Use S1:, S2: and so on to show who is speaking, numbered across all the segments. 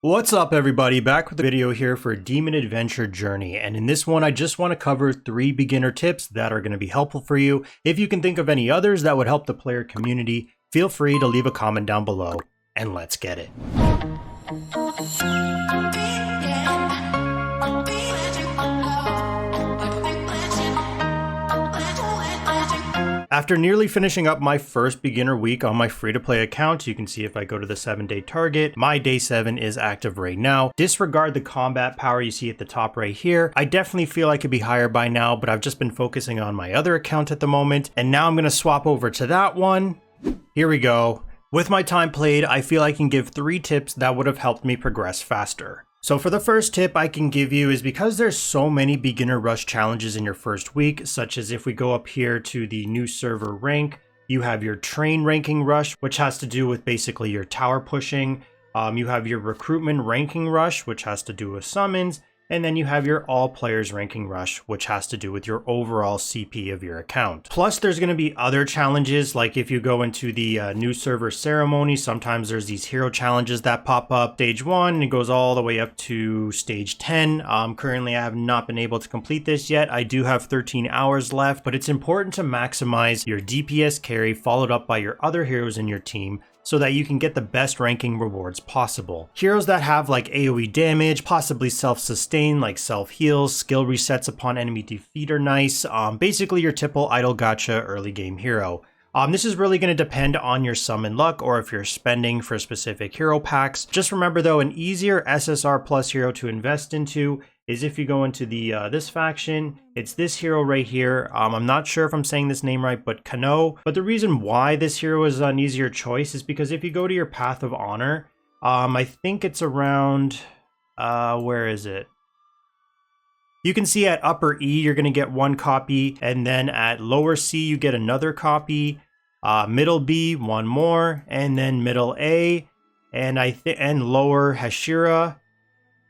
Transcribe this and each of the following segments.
S1: What's up everybody, back with a video here for Demon Adventure Journey, and in this one I just want to cover 3 beginner tips that are going to be helpful for you. If you can think of any others that would help the player community, feel free to leave a comment down below, and let's get it. After nearly finishing up my first beginner week on my free-to-play account, you can see if I go to the 7-day target, my day 7 is active right now. Disregard the combat power you see at the top right here. I definitely feel I could be higher by now, but I've just been focusing on my other account at the moment, and now I'm going to swap over to that one. Here we go. With my time played, I feel I can give 3 tips that would have helped me progress faster. So for the first tip I can give you is because there's so many beginner rush challenges in your first week, such as if we go up here to the new server rank, you have your train ranking rush, which has to do with basically your tower pushing. You have your recruitment ranking rush, which has to do with summons. And then you have your all players ranking rush, which has to do with your overall CP of your account. Plus there's going to be other challenges, like if you go into the new server ceremony, sometimes there's these hero challenges that pop up. Stage 1, and it goes all the way up to stage 10. Currently I have not been able to complete this yet. I do have 13 hours left, but it's important to maximize your DPS carry followed up by your other heroes in your team, so that you can get the best ranking rewards possible. Heroes that have like AoE damage, possibly self-sustain like self-heals, skill resets upon enemy defeat are nice. Basically your typical idle gacha early game hero. This is really going to depend on your summon luck or if you're spending for specific hero packs. Just remember though, an easier SSR plus hero to invest into is if you go into the this faction. It's this hero right here. I'm not sure if I'm saying this name right, but Kano. But the reason why this hero is an easier choice is because if you go to your Path of Honor, I think it's around, where is it? You can see at upper E, you're going to get 1 copy, and then at lower C, you get another copy, middle B, 1 more, and then middle A, and and lower Hashira,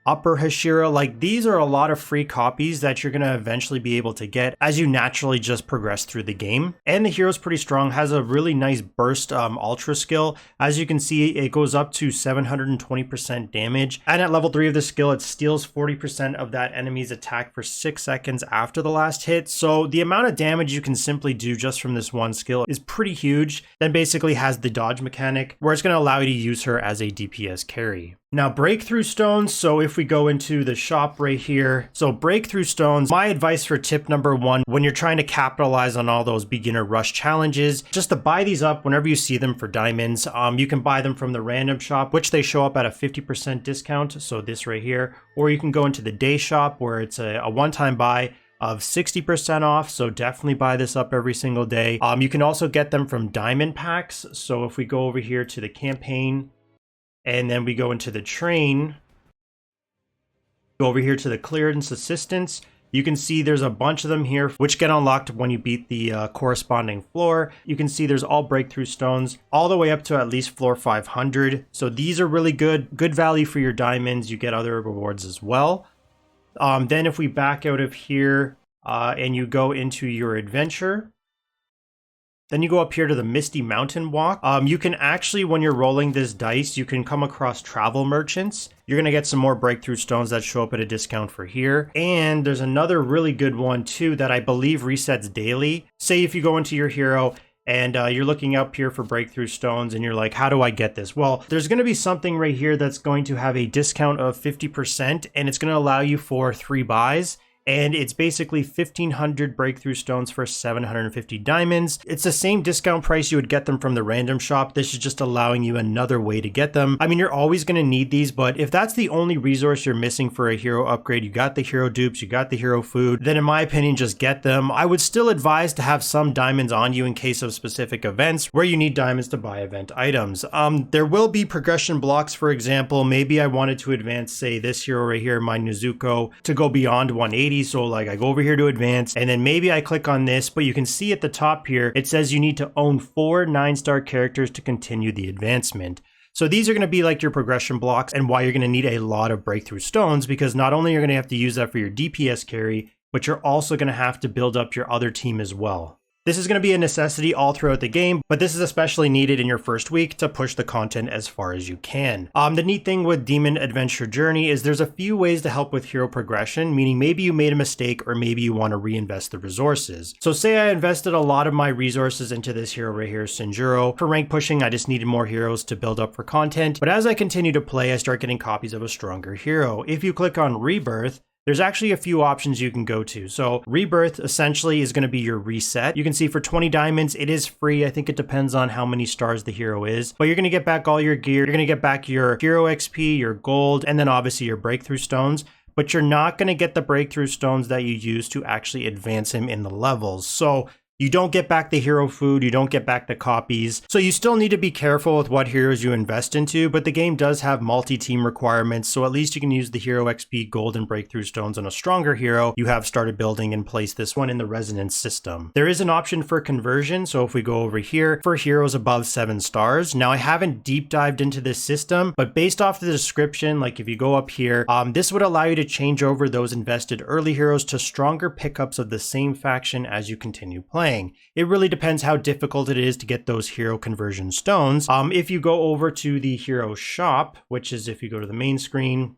S1: upper Hashira. Like, these are a lot of free copies that you're going to eventually be able to get as you naturally just progress through the game. And the hero's pretty strong, has a really nice burst ultra skill. As you can see, it goes up to 720% damage. And at level 3 of the skill, it steals 40% of that enemy's attack for 6 seconds after the last hit. So the amount of damage you can simply do just from this one skill is pretty huge. Then basically has the dodge mechanic, where it's going to allow you to use her as a DPS carry. Now, breakthrough stones. So if we go into the shop right here, so breakthrough stones, my advice for tip number 1, when you're trying to capitalize on all those beginner rush challenges, just to buy these up whenever you see them for diamonds. You can buy them from the random shop, which they show up at a 50% discount. So this right here, or you can go into the day shop where it's a one-time buy of 60% off. So definitely buy this up every single day. You can also get them from diamond packs. So if we go over here to the campaign, and then we go into the train, go over here to the clearance assistance. You can see there's a bunch of them here, which get unlocked when you beat the corresponding floor. You can see there's all breakthrough stones all the way up to at least floor 500. So these are really good value for your diamonds. You get other rewards as well. Then if we back out of here and you go into your adventure, then you go up here to the Misty Mountain Walk. You can actually, when you're rolling this dice, you can come across travel merchants. You're going to get some more breakthrough stones that show up at a discount for here. And there's another really good one too that I believe resets daily. Say if you go into your hero and you're looking up here for breakthrough stones and you're like, how do I get this? Well, there's going to be something right here that's going to have a discount of 50%, and it's going to allow you for 3 buys. And it's basically 1,500 breakthrough stones for 750 diamonds. It's the same discount price you would get them from the random shop. This is just allowing you another way to get them. I mean, you're always going to need these, but if that's the only resource you're missing for a hero upgrade, you got the hero dupes, you got the hero food, then in my opinion, just get them. I would still advise to have some diamonds on you in case of specific events where you need diamonds to buy event items. There will be progression blocks, for example. Maybe I wanted to advance, say, this hero right here, my Nezuko, to go beyond 180. So like I go over here to advance, and then maybe I click on this, but you can see at the top here, it says you need to own 4 9-star characters to continue the advancement. So these are going to be like your progression blocks, and why you're going to need a lot of breakthrough stones, because not only you're going to have to use that for your DPS carry, but you're also going to have to build up your other team as well. This is going to be a necessity all throughout the game, but this is especially needed in your first week to push the content as far as you can. The neat thing with Demon Adventure Journey is there's a few ways to help with hero progression, meaning maybe you made a mistake or maybe you want to reinvest the resources. So say I invested a lot of my resources into this hero right here, Sinjuro. For rank pushing, I just needed more heroes to build up for content, but as I continue to play, I start getting copies of a stronger hero. If you click on Rebirth, there's actually a few options you can go to. So Rebirth essentially is going to be your reset. You can see for 20 diamonds, it is free. I think it depends on how many stars the hero is, but you're going to get back all your gear. You're going to get back your hero XP, your gold, and then obviously your breakthrough stones. But you're not going to get the breakthrough stones that you use to actually advance him in the levels. So you don't get back the hero food, you don't get back the copies. So you still need to be careful with what heroes you invest into, but the game does have multi-team requirements, so at least you can use the hero XP, gold, and breakthrough stones on a stronger hero you have started building and place this one in the resonance system. There is an option for conversion, so if we go over here, for heroes above 7 stars. Now I haven't deep dived into this system, but based off the description, like if you go up here, this would allow you to change over those invested early heroes to stronger pickups of the same faction as you continue playing. It really depends how difficult it is to get those hero conversion stones. If you go over to the hero shop, which is if you go to the main screen,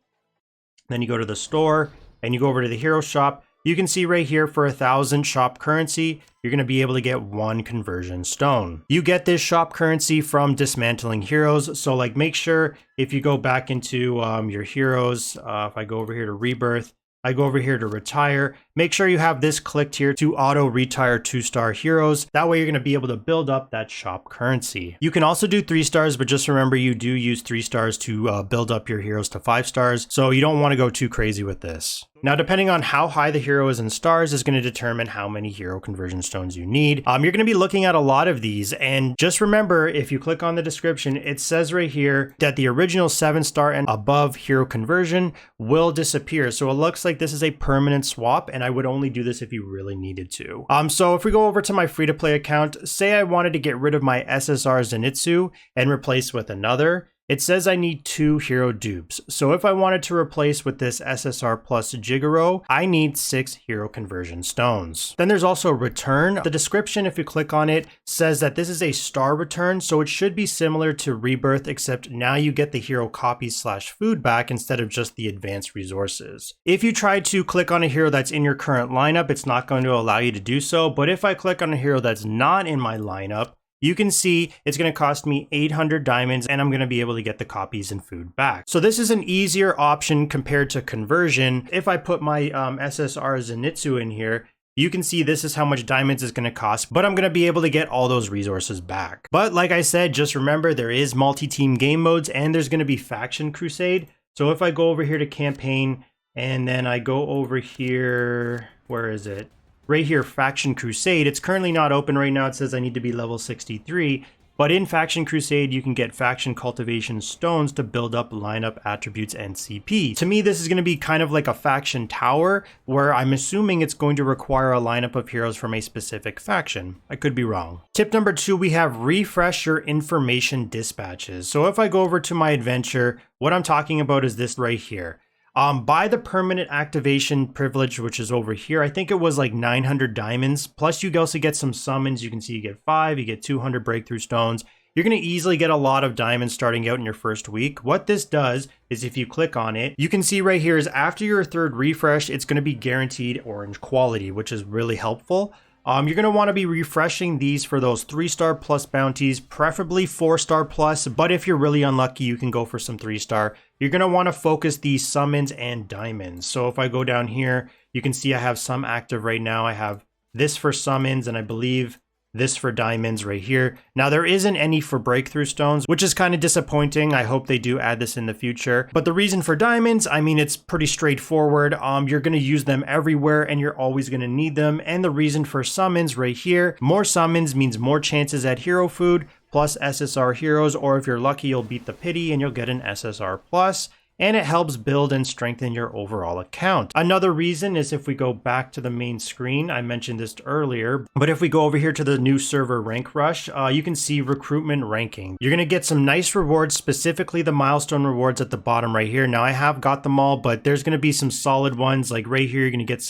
S1: then you go to the store and you go over to the hero shop, you can see right here for 1,000 shop currency, you're going to be able to get 1 conversion stone. You get this shop currency from dismantling heroes. So like make sure if you go back into your heroes, if I go over here to Rebirth, I go over here to retire. Make sure you have this clicked here to auto retire 2-star heroes. That way you're going to be able to build up that shop currency. You can also do 3 stars, but just remember you do use 3 stars to build up your heroes to 5 stars. So you don't want to go too crazy with this. Now, depending on how high the hero is in stars is going to determine how many hero conversion stones you need. You're going to be looking at a lot of these. And just remember, if you click on the description, it says right here that the original 7-star and above hero conversion will disappear. So it looks like this is a permanent swap, and I would only do this if you really needed to. So if we go over to my free-to-play account, say I wanted to get rid of my SSR Zenitsu and replace with another, it says I need 2 hero dupes. So if I wanted to replace with this SSR plus Jigoro, I need 6 hero conversion stones. Then there's also return. The description, if you click on it, says that this is a star return, so it should be similar to Rebirth, except now you get the hero copies / food back instead of just the advanced resources. If you try to click on a hero that's in your current lineup, it's not going to allow you to do so, but if I click on a hero that's not in my lineup, you can see it's going to cost me 800 diamonds and I'm going to be able to get the copies and food back. So this is an easier option compared to conversion. If I put my SSR Zenitsu in here, you can see this is how much diamonds is going to cost, but I'm going to be able to get all those resources back. But like I said, just remember there is multi-team game modes and there's going to be Faction Crusade. So if I go over here to campaign and then I go over here, where is it? Right here, Faction Crusade. It's currently not open right now. It says I need to be level 63. But in Faction Crusade, you can get Faction Cultivation Stones to build up lineup attributes and CP. To me, this is going to be kind of like a Faction Tower, where I'm assuming it's going to require a lineup of heroes from a specific faction. I could be wrong. Tip number 2, we have refresh your information dispatches. So if I go over to my adventure, what I'm talking about is this right here. Buy the permanent activation privilege, which is over here. I think it was like 900 diamonds. Plus you also get some summons. You can see you get 5, you get 200 breakthrough stones. You're going to easily get a lot of diamonds starting out in your first week. What this does is if you click on it, you can see right here is after your 3rd refresh, it's going to be guaranteed orange quality, which is really helpful. You're going to want to be refreshing these for those 3-star plus bounties, preferably 4-star plus, but if you're really unlucky, you can go for some 3-star. You're going to want to focus these summons and diamonds. So if I go down here, you can see I have some active right now. I have this for summons and I believe this for diamonds right here. Now there isn't any for breakthrough stones, which is kind of disappointing. I hope they do add this in the future. But the reason for diamonds, I mean, it's pretty straightforward. You're going to use them everywhere and you're always going to need them. And the reason for summons right here, more summons means more chances at hero food plus SSR heroes, or if you're lucky, you'll beat the pity and you'll get an SSR plus. And it helps build and strengthen your overall account. Another reason is if we go back to the main screen, I mentioned this earlier, but if we go over here to the new server rank rush, you can see recruitment ranking. You're going to get some nice rewards, specifically the milestone rewards at the bottom right here. Now I have got them all, but there's going to be some solid ones like right here. You're going to get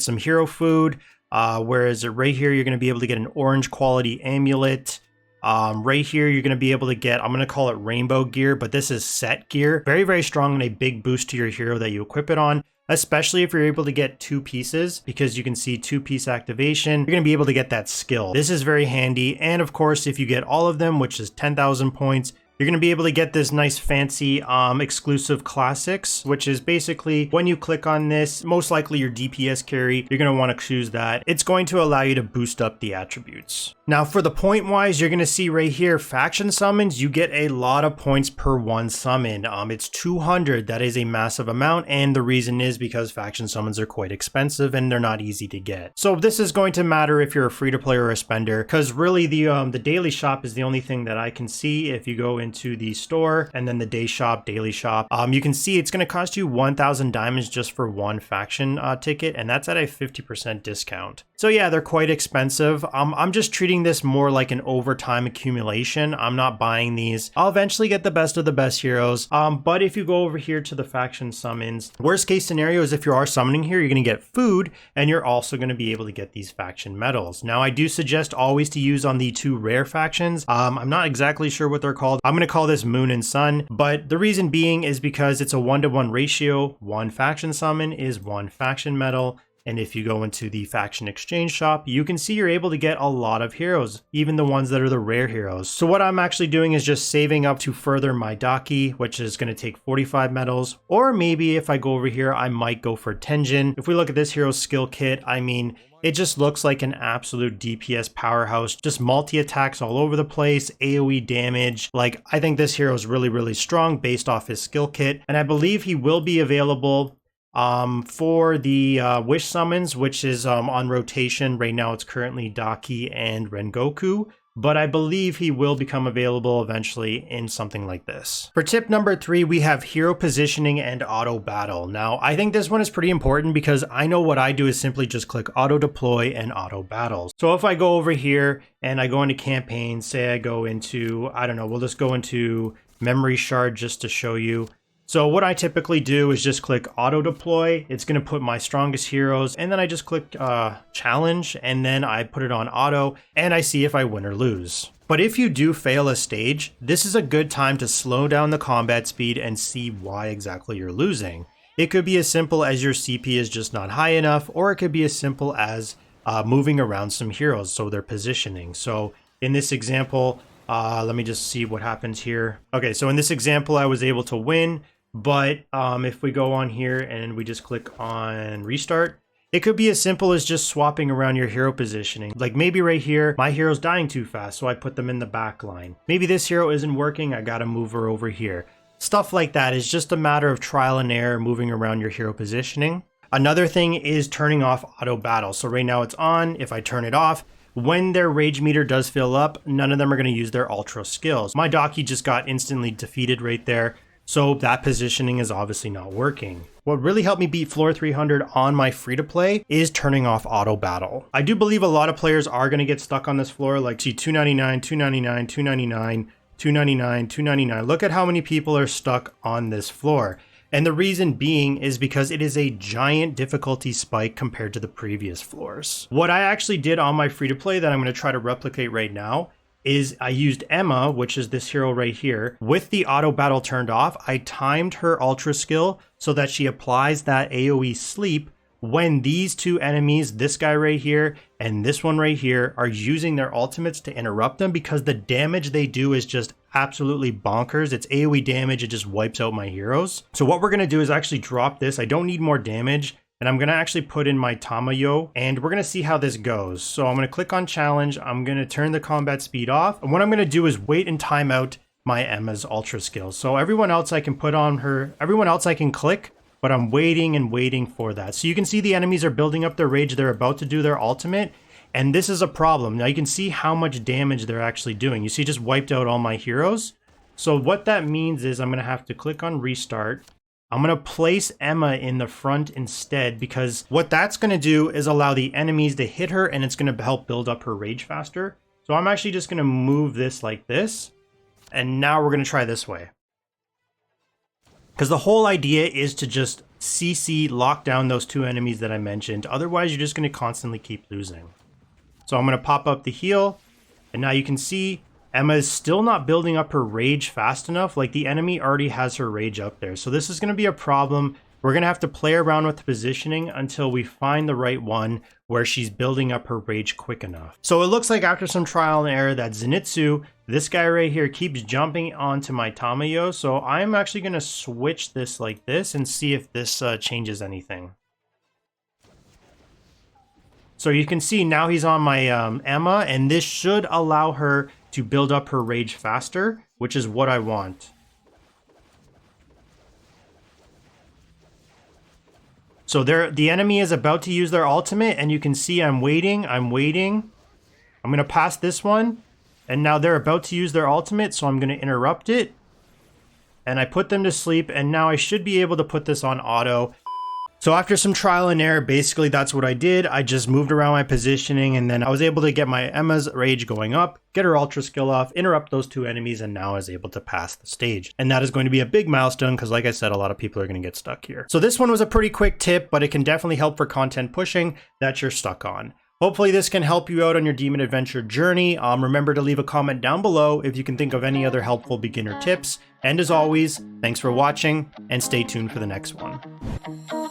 S1: some hero food. Whereas right here, you're going to be able to get an orange quality amulet. Right here, you're going to be able to get, I'm going to call it rainbow gear, but this is set gear. Very, very strong and a big boost to your hero that you equip it on, especially if you're able to get 2 pieces, because you can see 2-piece activation. You're going to be able to get that skill. This is very handy. And of course, if you get all of them, which is 10,000 points, you're going to be able to get this nice fancy exclusive classics, which is basically when you click on this, most likely your DPS carry, you're going to want to choose that. It's going to allow you to boost up the attributes. Now for the point wise, you're going to see right here, faction summons, you get a lot of points per one summon. It's 200. That is a massive amount. And the reason is because faction summons are quite expensive and they're not easy to get. So this is going to matter if you're a free to play or a spender, because really the daily shop is the only thing that I can see. If you go into the store and then the day shop, daily shop, you can see it's going to cost you 1,000 diamonds just for one faction ticket, and that's at a 50% discount. So yeah, they're quite expensive. I'm just treating this more like an overtime accumulation. I'm not buying these. I'll eventually get the best of the best heroes. But if you go over here to the faction summons, worst case scenario is if you are summoning here, you're going to get food, and you're also going to be able to get these faction medals. Now I do suggest always to use on the 2 rare factions. I'm not exactly sure what they're called. I'm going to call this Moon and Sun, but the reason being is because it's a 1-to-1 ratio. 1 faction summon is 1 faction medal. And if you go into the faction exchange shop, you can see you're able to get a lot of heroes, even the ones that are the rare heroes. So what I'm actually doing is just saving up to further my Daki, which is going to take 45 medals. Or maybe if I go over here, I might go for Tenjin. If we look at this hero's skill kit, I mean, it just looks like an absolute DPS powerhouse, just multi-attacks all over the place, AoE damage. Like, I think this hero is really, really strong based off his skill kit. And I believe he will be available for the wish summons, which is on rotation. Right now it's currently Daki and Rengoku, but I believe he will become available eventually in something like this. For tip number 3, we have hero positioning and auto battle. Now I think this one is pretty important because I know what I do is simply just click auto deploy and auto battles. So if I go over here and I go into campaign, say I go into, I don't know, we'll just go into memory shard just to show you. So what I typically do is just click auto deploy. It's going to put my strongest heroes, and then I just click challenge, and then I put it on auto, and I see if I win or lose. But if you do fail a stage, this is a good time to slow down the combat speed and see why exactly you're losing. It could be as simple as your CP is just not high enough, or it could be as simple as moving around some heroes, so their positioning. So in this example, let me just see what happens here. Okay, so in this example, I was able to win. But if we go on here and we just click on restart, it could be as simple as just swapping around your hero positioning. Like maybe right here, my hero's dying too fast, so I put them in the back line. Maybe this hero isn't working, I gotta move her over here. Stuff like that is just a matter of trial and error, moving around your hero positioning. Another thing is turning off auto battle. So right now it's on. If I turn it off, when their rage meter does fill up, none of them are gonna use their ultra skills. My Daki just got instantly defeated right there. So that positioning is obviously not working. What really helped me beat floor 300 on my free-to-play is turning off auto battle. I do believe a lot of players are going to get stuck on this floor, like see 299, 299, 299, 299, 299. Look at how many people are stuck on this floor. And the reason being is because it is a giant difficulty spike compared to the previous floors. What I actually did on my free-to-play that I'm going to try to replicate right now is I used Emma, which is this hero right here, with the auto battle turned off. I timed her ultra skill so that she applies that AoE sleep when these 2 enemies, this guy right here and this one right here, are using their ultimates to interrupt them, because the damage they do is just absolutely bonkers. It's AoE damage, it just wipes out my heroes. So what we're gonna do is actually drop this. I don't need more damage. And I'm going to actually put in my Tamayo, and we're going to see how this goes. So I'm going to click on challenge. I'm going to turn the combat speed off. And what I'm going to do is wait and time out my Emma's ultra skills. So everyone else I can put on her, everyone else I can click, but I'm waiting and waiting for that. So you can see the enemies are building up their rage. They're about to do their ultimate. And this is a problem. Now you can see how much damage they're actually doing. You see, just wiped out all my heroes. So what that means is I'm going to have to click on restart. I'm going to place Emma in the front instead, because what that's going to do is allow the enemies to hit her, and it's going to help build up her rage faster. So I'm actually just going to move this like this. And now we're going to try this way. Because the whole idea is to just CC lock down those 2 enemies that I mentioned. Otherwise, you're just going to constantly keep losing. So I'm going to pop up the heal. And now you can see Emma is still not building up her rage fast enough. Like, the enemy already has her rage up there. So this is going to be a problem. We're going to have to play around with the positioning until we find the right one where she's building up her rage quick enough. So it looks like after some trial and error that Zenitsu, this guy right here, keeps jumping onto my Tamayo. So I'm actually going to switch this like this and see if this changes anything. So you can see now he's on my Emma, and this should allow her to build up her rage faster, which is what I want. So the enemy is about to use their ultimate, and you can see I'm waiting. I'm going to pass this one, and now they're about to use their ultimate, so I'm going to interrupt it. And I put them to sleep, and now I should be able to put this on auto. So after some trial and error, basically that's what I did. I just moved around my positioning, and then I was able to get my Emma's rage going up, get her ultra skill off, interrupt those 2 enemies, and now I was able to pass the stage. And that is going to be a big milestone because, like I said, a lot of people are going to get stuck here. So this one was a pretty quick tip, but it can definitely help for content pushing that you're stuck on. Hopefully this can help you out on your demon adventure journey. Remember to leave a comment down below if you can think of any other helpful beginner tips. And as always, thanks for watching, and stay tuned for the next one.